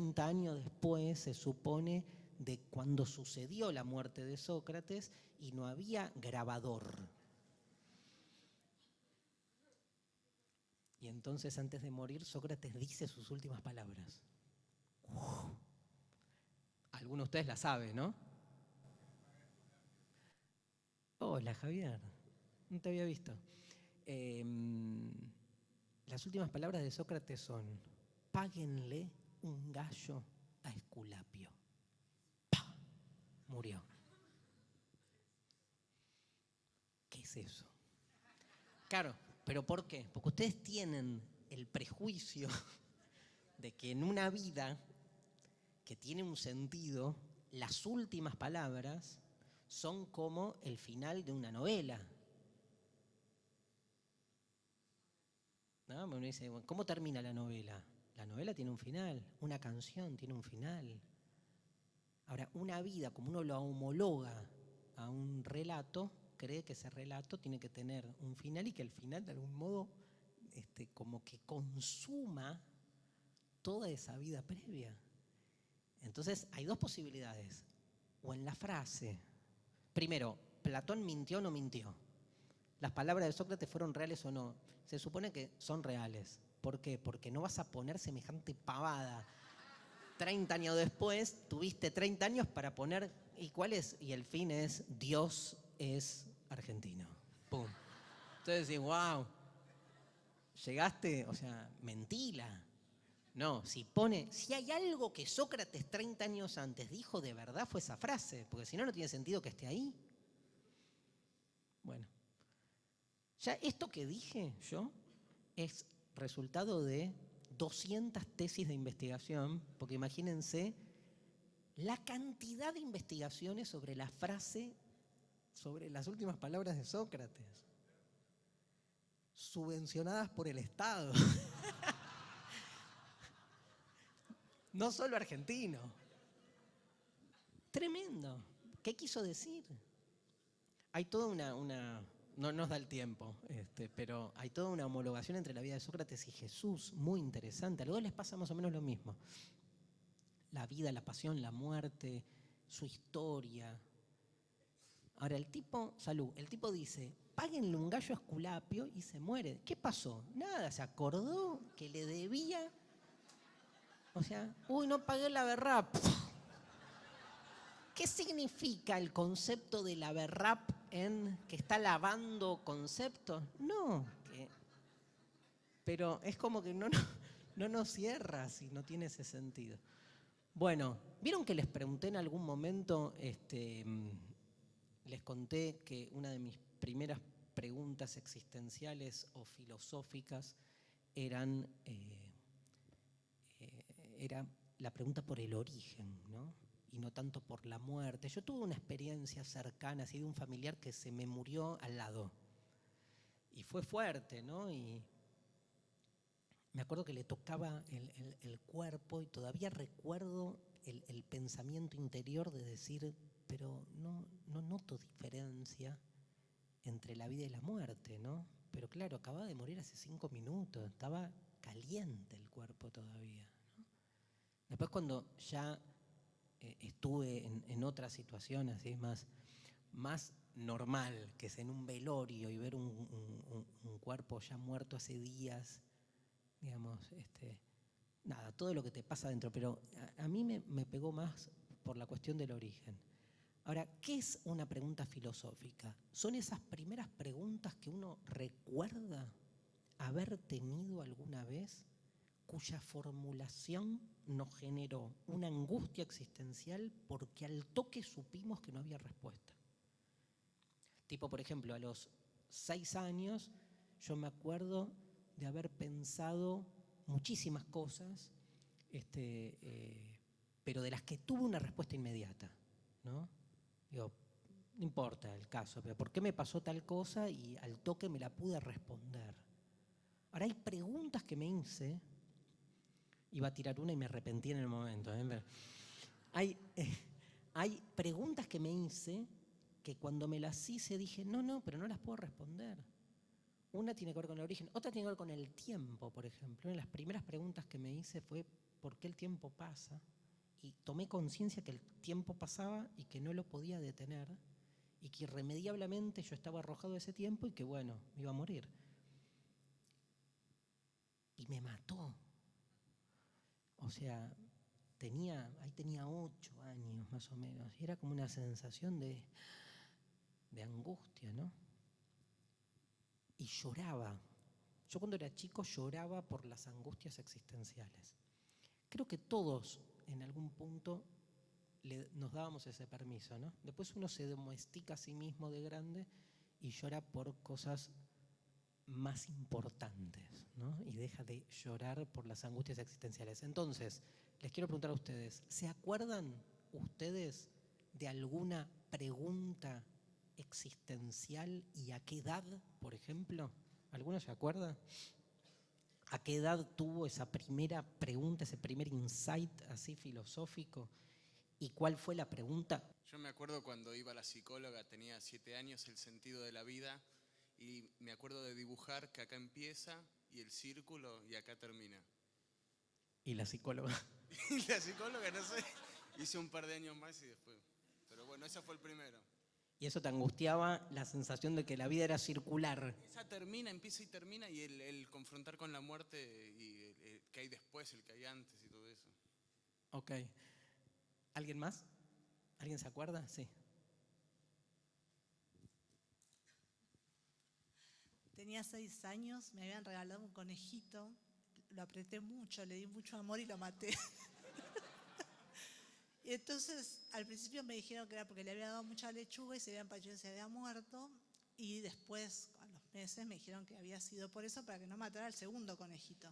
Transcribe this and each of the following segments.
30 años después, se supone, de cuando sucedió la muerte de Sócrates y no había grabador. Y entonces, antes de morir, Sócrates dice sus últimas palabras. Algunos de ustedes la saben, ¿no? Hola, Javier. No te había visto. Las últimas palabras de Sócrates son: páguenle un gallo a Esculapio. ¡Pah! Murió. ¿Qué es eso? Claro, ¿pero por qué? Porque ustedes tienen el prejuicio de que en una vida que tiene un sentido, las últimas palabras son como el final de una novela. ¿No? Uno dice, bueno, ¿cómo termina la novela? La novela tiene un final, una canción tiene un final. Ahora, una vida, como uno lo homologa a un relato, cree que ese relato tiene que tener un final y que el final, de algún modo, como que consuma toda esa vida previa. Entonces, hay dos posibilidades. O en la frase. Primero, ¿Platón mintió o no mintió? ¿Las palabras de Sócrates fueron reales o no? Se supone que son reales. ¿Por qué? Porque no vas a poner semejante pavada. 30 años después, tuviste 30 años para poner... ¿Y cuál es? Y el fin es: Dios es argentino. ¡Pum! Entonces decís, wow, llegaste, o sea, mentila. No, si hay algo que Sócrates 30 años antes dijo de verdad, fue esa frase, porque si no, no tiene sentido que esté ahí. Bueno, ya esto que dije yo es resultado de 200 tesis de investigación, porque imagínense la cantidad de investigaciones sobre la frase, sobre las últimas palabras de Sócrates, subvencionadas por el Estado. No solo argentino. Tremendo. ¿Qué quiso decir? Hay toda una no nos da el tiempo, pero hay toda una homologación entre la vida de Sócrates y Jesús, muy interesante. A los dos les pasa más o menos lo mismo. La vida, la pasión, la muerte, su historia. Ahora, el tipo dice, páguenle un gallo a Esculapio, y se muere. ¿Qué pasó? Nada, se acordó que le debía. O sea, no pagué la berrap. ¿Qué significa el concepto de la berrap en que está lavando conceptos? No, pero es como que no nos cierra si no tiene ese sentido. Bueno, ¿vieron que les pregunté en algún momento, les conté que una de mis primeras preguntas existenciales o filosóficas era la pregunta por el origen, ¿no? Y no tanto por la muerte. Yo tuve una experiencia cercana, así, de un familiar que se me murió al lado. Y fue fuerte, ¿no? Y me acuerdo que le tocaba el cuerpo y todavía recuerdo el pensamiento interior de decir, pero no noto diferencia entre la vida y la muerte, ¿no? Pero claro, acababa de morir hace 5 minutos, estaba caliente el cuerpo todavía, ¿no? Después, cuando ya estuve en otras situaciones así más normal, que es en un velorio y ver un cuerpo ya muerto hace días, digamos, nada, todo lo que te pasa adentro, pero a mí me pegó más por la cuestión del origen. Ahora, ¿qué es una pregunta filosófica? Son esas primeras preguntas que uno recuerda haber tenido alguna vez, cuya formulación nos generó una angustia existencial porque al toque supimos que no había respuesta. Tipo, por ejemplo, a los 6 años yo me acuerdo de haber pensado muchísimas cosas, pero de las que tuve una respuesta inmediata, ¿no? Digo, no importa el caso, pero ¿por qué me pasó tal cosa? Y al toque me la pude responder. Ahora, hay preguntas que me hice, iba a tirar una y me arrepentí en el momento, ¿eh? Hay preguntas que me hice que cuando me las hice dije, pero no las puedo responder. Una tiene que ver con el origen, otra tiene que ver con el tiempo, por ejemplo. Una de las primeras preguntas que me hice fue, por qué el tiempo pasa y tomé conciencia que el tiempo pasaba y que no lo podía detener y que irremediablemente yo estaba arrojado a ese tiempo y que bueno, me iba a morir. Y me mató. O sea, ahí tenía 8 años más o menos, y era como una sensación de angustia, ¿no? Y lloraba. Yo cuando era chico lloraba por las angustias existenciales. Creo que todos en algún punto nos dábamos ese permiso, ¿no? Después uno se domestica a sí mismo de grande y llora por cosas más importantes, ¿no? Y deja de llorar por las angustias existenciales. Entonces, les quiero preguntar a ustedes, ¿se acuerdan ustedes de alguna pregunta existencial y a qué edad, por ejemplo? ¿Alguno se acuerda? ¿A qué edad tuvo esa primera pregunta, ese primer insight así filosófico? ¿Y cuál fue la pregunta? Yo me acuerdo cuando iba a la psicóloga, tenía 7 años, el sentido de la vida, y me acuerdo de dibujar que acá empieza y el círculo y acá termina. ¿Y la psicóloga? Y la psicóloga, no sé, hice un par de años más y después. Pero bueno, ese fue el primero. ¿Y eso te angustiaba, la sensación de que la vida era circular? Esa termina, empieza y termina, y el confrontar con la muerte y el que hay después, el que hay antes y todo eso. Ok. ¿Alguien más? ¿Alguien se acuerda? Sí. Tenía 6 años, me habían regalado un conejito, lo apreté mucho, le di mucho amor y lo maté. Y entonces, al principio me dijeron que era porque le había dado mucha lechuga y se había empachado y se había muerto. Y después, a los meses, me dijeron que había sido por eso, para que no matara al segundo conejito.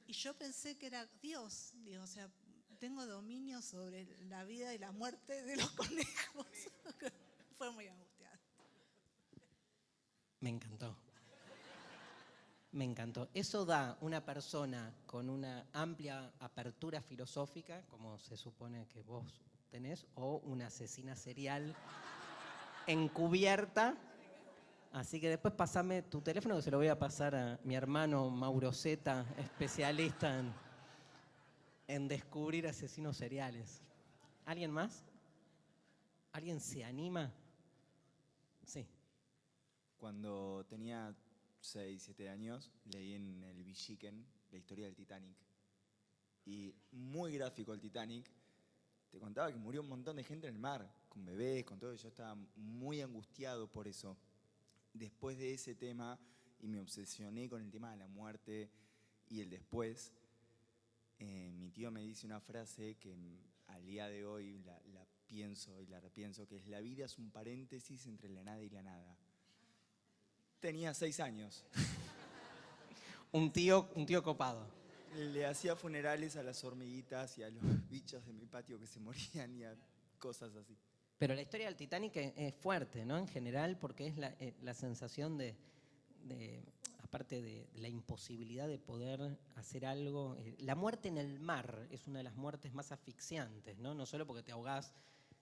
Y yo pensé que era Dios, digo, o sea, tengo dominio sobre la vida y la muerte de los conejos. Fue muy angustiante. Me encantó. Me encantó. Eso da una persona con una amplia apertura filosófica, como se supone que vos tenés, o una asesina serial encubierta. Así que después pasame tu teléfono, que se lo voy a pasar a mi hermano Mauro Zeta, especialista en descubrir asesinos seriales. ¿Alguien más? ¿Alguien se anima? Sí. Cuando tenía 6, 7 años, leí en el Villiquen la historia del Titanic. Y muy gráfico el Titanic. Te contaba que murió un montón de gente en el mar, con bebés, con todo. Y yo estaba muy angustiado por eso. Después de ese tema, y me obsesioné con el tema de la muerte y el después, mi tío me dice una frase que al día de hoy la pienso y la repienso, que es: la vida es un paréntesis entre la nada y la nada. Tenía 6 años. Un tío copado. Le hacía funerales a las hormiguitas y a los bichos de mi patio que se morían y a cosas así. Pero la historia del Titanic es fuerte, ¿no? En general, porque es la sensación aparte de la imposibilidad de poder hacer algo. La muerte en el mar es una de las muertes más asfixiantes, ¿no? No solo porque te ahogás,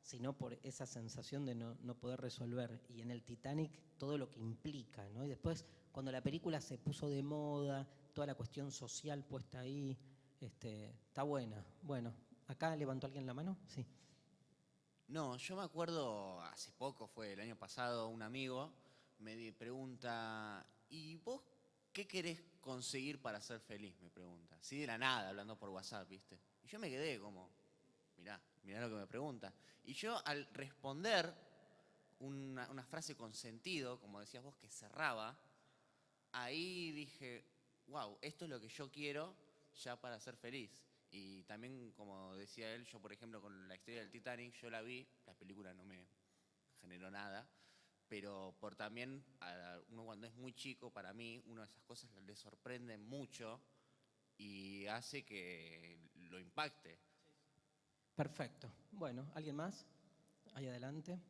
sino por esa sensación de no poder resolver. Y en el Titanic todo lo que implica, ¿no? Y después, cuando la película se puso de moda, toda la cuestión social puesta ahí, está buena. Bueno, ¿acá levantó alguien la mano? Sí. No, yo me acuerdo, hace poco, fue el año pasado, un amigo me pregunta, ¿y vos qué querés conseguir para ser feliz? Me pregunta. Así de la nada, hablando por WhatsApp, ¿viste? Y yo me quedé como, mirá lo que me pregunta. Y yo al responder una frase con sentido, como decías vos, que cerraba, ahí dije, wow, esto es lo que yo quiero ya para ser feliz. Y también, como decía él, yo por ejemplo con la historia del Titanic, yo la vi, la película no me generó nada, pero por también, uno cuando es muy chico, para mí, una de esas cosas le sorprende mucho y hace que lo impacte. Perfecto. Bueno, ¿alguien más? Ahí adelante.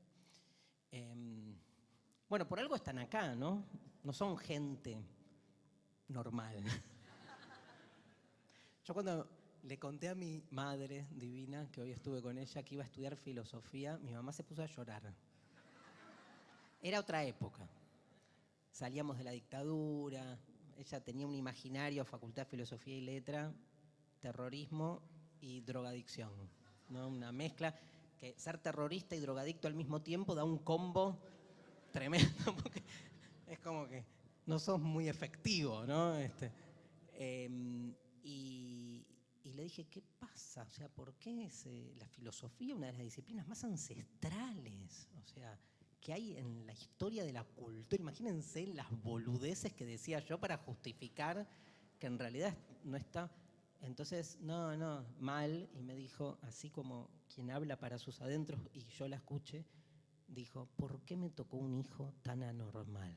Bueno, por algo están acá, ¿no? No son gente normal. Yo cuando le conté a mi madre divina, que hoy estuve con ella, que iba a estudiar filosofía, mi mamá se puso a llorar. Era otra época. Salíamos de la dictadura, ella tenía un imaginario, Facultad de Filosofía y Letra, terrorismo y drogadicción, ¿no? Una mezcla que ser terrorista y drogadicto al mismo tiempo da un combo tremendo, porque es como que no sos muy efectivo, ¿no? Y le dije, ¿qué pasa? O sea, ¿por qué es la filosofía una de las disciplinas más ancestrales? O sea, que hay en la historia de la cultura. Imagínense las boludeces que decía yo para justificar que en realidad no está. Entonces, no, mal. Y me dijo, así como quien habla para sus adentros y yo la escuché, dijo, ¿por qué me tocó un hijo tan anormal?